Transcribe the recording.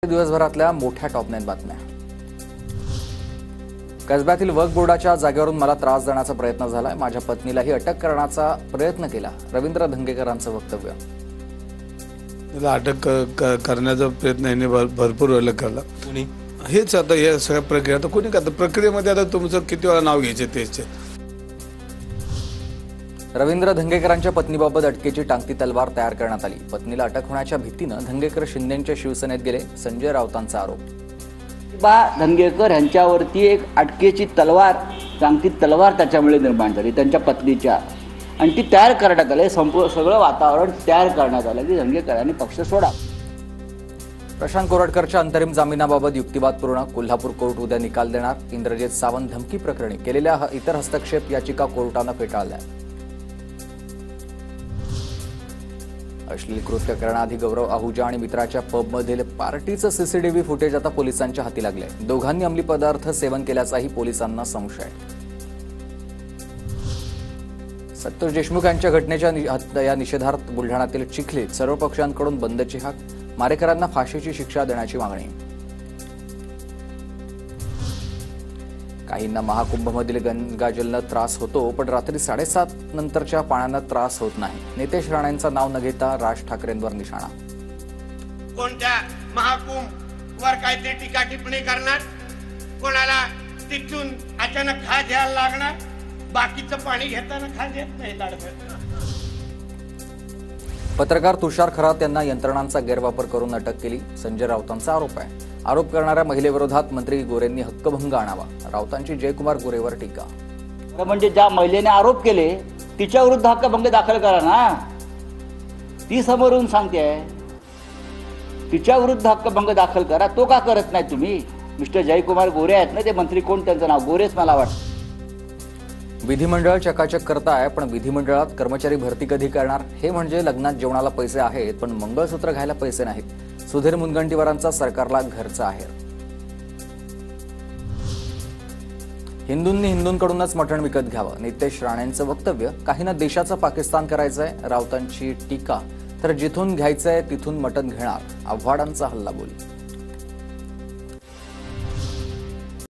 दिवसभरातल्या मोठ्या टॉप 9 बातम्या। कसब्यातील वक्फ बोर्डाच्या जागेवरून मला त्रास देण्याचा प्रयत्न झालाय, माझ्या पत्नीलाही अटक करण्याचा प्रयत्न केला, रवींद्र धंगेकरांचं वक्तव्य। त्याला अटक करण्याचा प्रयत्न यांनी भरपूर वेळेला केला। हेच आता या सगळ्या प्रक्रिया आता कोणी करतं, प्रक्रियेमध्ये आता तुमचं किती वेळा नाव घ्यायचे तेच। रवींद्र धंगेकरांच्या पत्नीबाबत अटकेची टांगती तलवार तयार करण्यात आली। पत्नीला अटक होण्याच्या भीतीनं धंगेकर शिंदेंच्या शिवसेनेत गेले, संजय राऊतांचा आरोप। धंगेकर यांच्यावरती एक अटकेची तलवार, टांगती तलवार त्याच्यामुळे निर्माण झाली त्यांच्या पत्नीच्या, आणि ती तयार करण्यात आली। संपूर्ण सगळं वातावरण तयार करण्यात आलं की धंगेकरांनी पक्ष सोडा। प्रशांत कोरटकरच्या अंतरिम जामिनाबाबत युक्तिवाद पूर्ण, कोल्हापूर कोर्ट उद्या निकाल देणार। इंद्रजित सावंत धमकी प्रकरणी केलेल्या इतर हस्तक्षेप याचिका कोर्टानं फेटाळल्या। अश्लील कृत्य करण्याआधी गौरव आहुजा आणि मित्राच्या पबमधील पार्टीचं सीसीटीव्ही फुटेज आता पोलिसांच्या हाती लागलंय। दोघांनी अंमली पदार्थ सेवन केल्याचाही पोलिसांना संशय। संतोष देशमुख यांच्या घटनेच्या या निषेधार्थ बुलढाण्यातील चिखलीत सर्व पक्षांकडून बंदची हाक, मारेकरांना फाशीची शिक्षा देण्याची मागणी। काहींना महाकुंभमधील गंगाजलनं त्रास होतो, पण रात्री 7:30 नंतरच्या पाण्यानं त्रास होत नाही। नितेश राणेंचं नाव न घेता राज ठाकरेंवर निशाणा। कोणत्या महाकुंभ वर काहीतरी टीका टिप्पणी करणार, कोणाला तिथून अचानक खा घ्यायला लागणार, बाकीचं पाणी घेताना खा घेत नाही लाडफेड। पत्रकार तुषार खरात यांना यंत्रणांचा गैरवापर करून अटक केली, संजय राऊतांचा आरोप आहे। आरोप करणाऱ्या महिलेविरोधात मंत्री गोरेंनी हक्कभंग आणावा, राऊतांची जयकुमार गोरेवर टीका। म्हणजे ज्या महिलेने आरोप केले तिच्या विरुद्ध हक्कभंग दाखल करा ना, ती समोरून सांगते तिच्या विरुद्ध हक्कभंग दाखल करा, तो का करत नाही तुम्ही? मिस्टर जयकुमार गोरे आहेत ना ते मंत्री, कोण त्यांचं नाव? गोरेच मला वाटतं। विधिमंडळ चकाचक करताय, पण विधिमंडळात कर्मचारी भरती कधी करणार? हे म्हणजे लग्नात जेवणाला पैसे आहेत पण मंगळसूत्र घ्यायला पैसे नाहीत। सुधीर मुनगंटीवारांचा सरकारला घरचा आहेर। हिंदूंनी हिंदूंकडूनच मटण विकत घ्यावं, नितेश राणेंचं वक्तव्य। काहींना देशाचा पाकिस्तान करायचंय, राऊतांची टीका। तर जिथून घ्यायचंय तिथून मटण घेणार, आव्हाडांचा हल्लाबोल।